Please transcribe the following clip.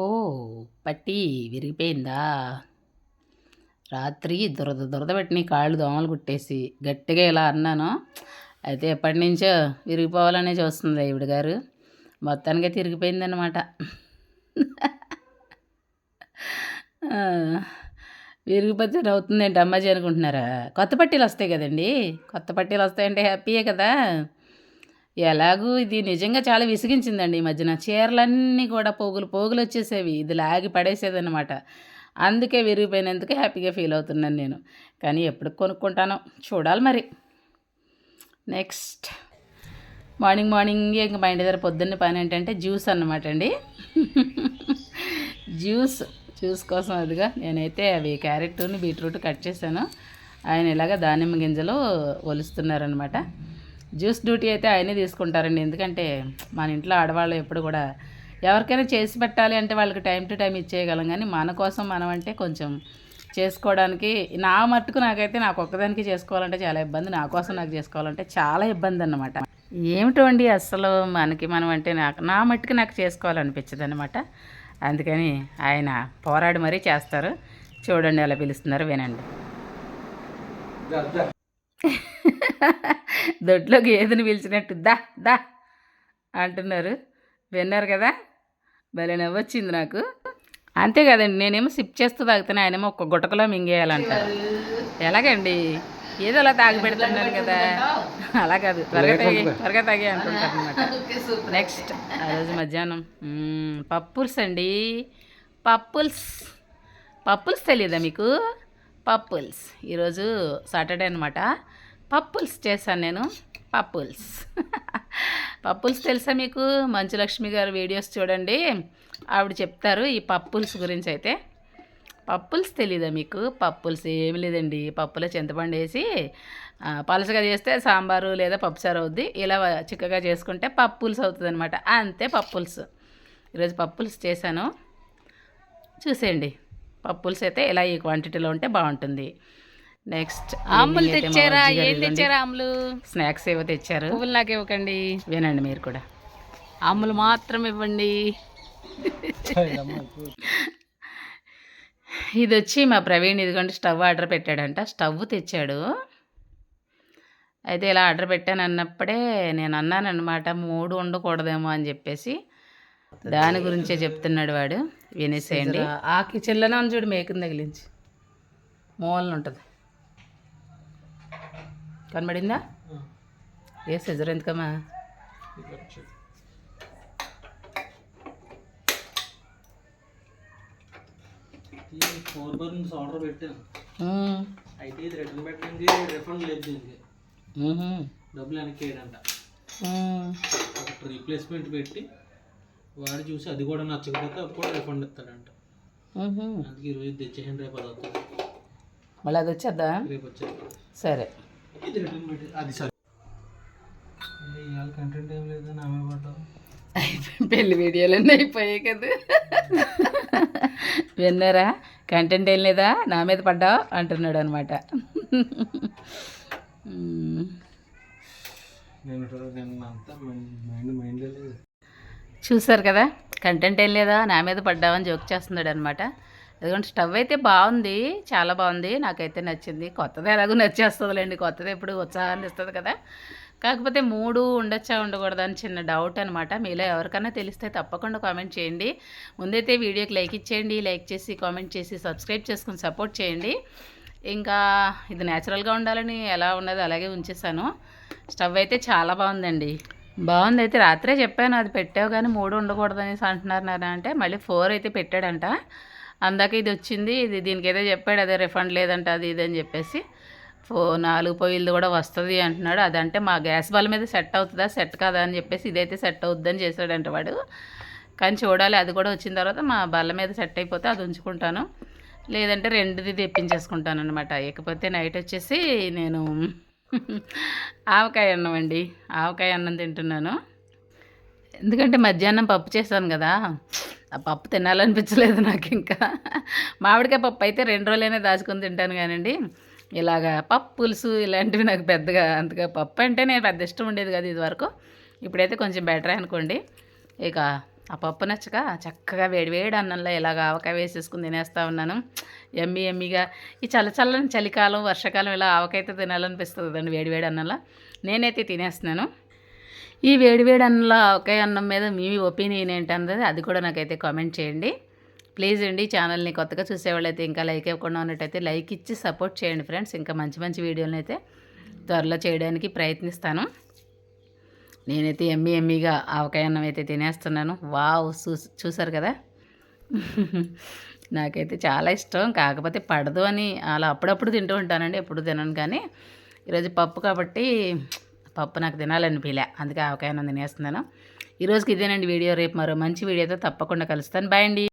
ఓ పట్టి విరిగిపోయిందా? రాత్రి దురద పెట్టిన కాళ్ళు దోమలు కుట్టేసి గట్టిగా ఇలా అన్నాను. అయితే ఎప్పటి నుంచో విరిగిపోవాలనే చూస్తుంది ఈవిడ గారు. మొత్తానికే తిరిగిపోయిందనమాట. విరిగిపోతే అవుతుందేంటి అమ్మాజీ అనుకుంటున్నారా? కొత్త పట్టీలు వస్తాయి కదండి. కొత్త పట్టీలు వస్తాయంటే హ్యాపీయే కదా. ఎలాగూ ఇది నిజంగా చాలా విసిగించిందండి ఈ మధ్యన. చీరలన్నీ కూడా పోగులు వచ్చేసేవి. ఇది లాగి పడేసేదనమాట. అందుకే విరిగిపోయినందుకే హ్యాపీగా ఫీల్ అవుతున్నాను నేను. కానీ ఎప్పుడు కొనుక్కుంటానో చూడాలి మరి. నెక్స్ట్ మార్నింగే ఇంక మా ఇంటి దగ్గర పొద్దున్న పని ఏంటంటే జ్యూస్ అన్నమాట అండి. జ్యూస్ కోసం అదిగా నేనైతే అవి క్యారెట్ని బీట్రూట్ కట్ చేశాను. ఆయన ఇలాగ దానిమ్మ గింజలు ఒలుస్తున్నారనమాట. జ్యూస్ డ్యూటీ అయితే ఆయనే తీసుకుంటారండి. ఎందుకంటే మన ఇంట్లో ఆడవాళ్ళు ఎప్పుడు కూడా ఎవరికైనా చేసి పెట్టాలి అంటే వాళ్ళకి టైం టు టైం ఇచ్చేయగలం. కానీ మన కోసం మనం అంటే కొంచెం చేసుకోవడానికి నా మట్టుకు నాకైతే నాకు ఒక్కదానికి చేసుకోవాలంటే చాలా ఇబ్బంది. నా కోసం నాకు చేసుకోవాలంటే చాలా ఇబ్బంది అన్నమాట. ఏమిటో అండి అస్సలు మనం అంటే నా మట్టుకు నాకు చేసుకోవాలనిపించదు అనమాట. అందుకని ఆయన పోరాడి మరీ చేస్తారు. చూడండి ఎలా పిలుస్తున్నారు, వినండి. దొడ్లోకి ఏదని పిలిచినట్టు దా దా అంటున్నారు. విన్నారు కదా, భలే నవ్వొచ్చింది నాకు. అంతే కదండి, నేనేమో సిప్ చేస్తూ తాగుతాను, ఆయనేమో ఒక్క గుటకలో మింగేయాలంటారు. ఎలాగండి, ఏదో అలా తాగి పెడుతున్నాను కదా, అలా కాదు, త్వరగా తాగే అంటుంటారు అనమాట. నెక్స్ట్ ఆ రోజు మధ్యాహ్నం పప్పుల్స్ అండి. పప్పుల్స్ తెలియదా మీకు? పప్పుల్స్ ఈరోజు సాటర్డే అనమాట. పప్పుల్స్ చేశాను నేను. పప్పుల్స్ తెలుసా మీకు? మంచులక్ష్మి గారు వీడియోస్ చూడండి, ఆవిడ చెప్తారు ఈ పప్పుల్స్ గురించి. అయితే పప్పుల్స్ తెలీదా మీకు? పప్పుల్స్ ఏమి లేదండి, పప్పులో చింతపండు వేసి పలసగా చేస్తే సాంబారు లేదా పప్పుసారు అవుద్ది. ఇలా చిక్కగా చేసుకుంటే పప్పుల్స్ అవుతుంది అనమాట. అంతే పప్పుల్స్. ఈరోజు పప్పుల్స్ చేశాను, చూసేయండి. పప్పుల్స్ అయితే ఇలా ఈ క్వాంటిటీలో ఉంటే బాగుంటుంది. నెక్స్ట్ ఆమ్ములు తెచ్చారా? ఏం తెచ్చారా? ఆమ్ములు స్నాక్స్ ఏవో తెచ్చారు. పువ్వులు నాకు ఇవ్వకండి, వినండి మీరు కూడా. ఆమ్ములు మాత్రం ఇవ్వండి. ఇది వచ్చి మా ప్రవీణ్ ఇదిగోండి స్టవ్ ఆర్డర్ పెట్టాడంట. స్టవ్ తెచ్చాడు. అయితే ఇలా ఆర్డర్ పెట్టాను అన్నప్పుడే నేను అన్నానన్నమాట, 3 ఉండకూడదేమో అని చెప్పేసి. దాని గురించే చెప్తున్నాడు వాడు, వినేసేయండి. ఆ కిచెన్లోనే ఉంది చూడు, మేకని తగిలించి మూలన ఉంటుంది, కనబడిందా? ఏ సిజర్ ఎందుకమ్మా? ఆర్డర్ పెట్టాను, అయితే ఇది రిటర్న్ పెట్టడానికి రిఫండ్ లేదు, దీనికి డబ్బులు వెనక్కి వేయడంట. ఒకటి రీప్లేస్మెంట్ పెట్టి వాడు చూసి అది కూడా నచ్చకపోతే అప్పుడు రిఫండ్ ఇస్తాడంట. అందుకే ఈరోజు తెచ్చేయండి, రేపు అది వస్తుంది. మళ్ళీ అది వచ్చేద్దా? రేపు వచ్చేది. సరే, ఇది రిటర్న్ పెట్టి అది సరే. ఇవాళ కంటెంట్ ఏం లేదా, నామే పడ్డావు. పెళ్లి వీడియోలన్నీ అయిపోయాయి కదా, విన్నారా? కంటెంట్ ఏం లేదా, నా మీద పడ్డావు అంటున్నాడు అనమాట. చూసారు కదా, కంటెంట్ ఏం లేదా, నా మీద పడ్డావని జోక్ చేస్తున్నాడు అనమాట. ఎందుకంటే స్టవ్ అయితే బాగుంది, చాలా బాగుంది, నాకైతే నచ్చింది. కొత్తది ఎలాగో నచ్చేస్తుందిలేండి, కొత్తది ఎప్పుడు ఉత్సాహాన్ని ఇస్తుంది కదా. కాకపోతే 3 ఉండొచ్చా ఉండకూడదా అని చిన్న డౌట్ అనమాట. మీలో ఎవరికైనా తెలిస్తే తప్పకుండా కామెంట్ చేయండి. ముందైతే వీడియోకి లైక్ ఇచ్చేయండి, లైక్ చేసి కామెంట్ చేసి సబ్స్క్రైబ్ చేసుకుని సపోర్ట్ చేయండి. ఇంకా ఇది న్యాచురల్గా ఉండాలని ఎలా ఉన్నదో అలాగే ఉంచేసాను. స్టవ్ అయితే చాలా బాగుందండి, బాగుంది. అయితే రాత్రే చెప్పాను అది పెట్టావు కానీ 3 ఉండకూడదనేసి అంటున్నారు నాన్న అంటే, మళ్ళీ 4 అయితే పెట్టాడంట. అందాక ఇది వచ్చింది, ఇది దీనికి ఏదో చెప్పాడు, అదే రిఫండ్ లేదంట అది ఇది అని చెప్పేసి. 4 పొయ్యిలది కూడా వస్తుంది అంటున్నాడు. అదంటే మా గ్యాస్ బల్ల మీద సెట్ అవుతుందా సెట్ కాదా అని చెప్పేసి ఇదైతే సెట్ అవుద్దని చేశాడంట వాడు. కానీ చూడాలి, అది కూడా వచ్చిన తర్వాత మా బల్ల మీద సెట్ అయిపోతే అది ఉంచుకుంటాను, లేదంటే 2ది తెప్పించేసుకుంటాను అనమాట. ఇకపోతే నైట్ వచ్చేసి నేను ఆవకాయ అన్నం అండి, ఆవకాయ అన్నం తింటున్నాను. ఎందుకంటే మధ్యాహ్నం పప్పు చేశాను కదా, ఆ పప్పు తినాలనిపించలేదు నాకు. ఇంకా మామిడికాయ పప్పు అయితే 2 రోజులైనా దాచుకొని తింటాను కానండి, ఇలాగా పప్పు పులుసు ఇలాంటివి నాకు పెద్దగా అంతగా, పప్పు అంటే నేను పెద్ద ఇష్టం ఉండేది కదా ఇదివరకు. ఇప్పుడైతే కొంచెం బెటర్ అనుకోండి. ఇక ఆ పప్పు నచ్చక చక్కగా వేడివేడి అన్నంలో ఇలాగ ఆవకాయ వేసేసుకుని తినేస్తూ ఉన్నాను. ఎమ్మి ఎమ్మిగా ఈ చల్లచల్లని చలికాలం వర్షాకాలం ఇలా ఆవకాయతో తినాలనిపిస్తుంది కదండి వేడివేడి అన్నంలో. నేనైతే తినేస్తున్నాను. ఈ వేడివేడి అన్నంలో ఆవకాయ అన్నం మీద మీ ఒపీనియన్ ఏంటన్నది అది కూడా నాకైతే కామెంట్ చేయండి ప్లీజ్ అండి. ఛానల్ని కొత్తగా చూసేవాళ్ళైతే ఇంకా లైక్ ఇవ్వకుండా ఉన్నట్టయితే లైక్ ఇచ్చి సపోర్ట్ చేయండి ఫ్రెండ్స్. ఇంకా మంచి మంచి వీడియోలను అయితే త్వరలో చేయడానికి ప్రయత్నిస్తాను. నేనైతే ఎమ్మీగా ఆవకాయ అన్నం అయితే తినేస్తున్నాను. వావ్, చూసారు కదా. నాకైతే చాలా ఇష్టం, కాకపోతే పడదు అని అలా అప్పుడప్పుడు తింటూ ఉంటానండి, ఎప్పుడు తినను. కానీ ఈరోజు పప్పు కాబట్టి పప్పు నాకు తినాలనిపించలే, అందుకే ఆవకాయ అన్నం తినేస్తున్నాను. ఈరోజుకి ఇదేనండి వీడియో. రేపు మరో మంచి వీడియోతో తప్పకుండా కలుస్తాను. బాయ్ అండి.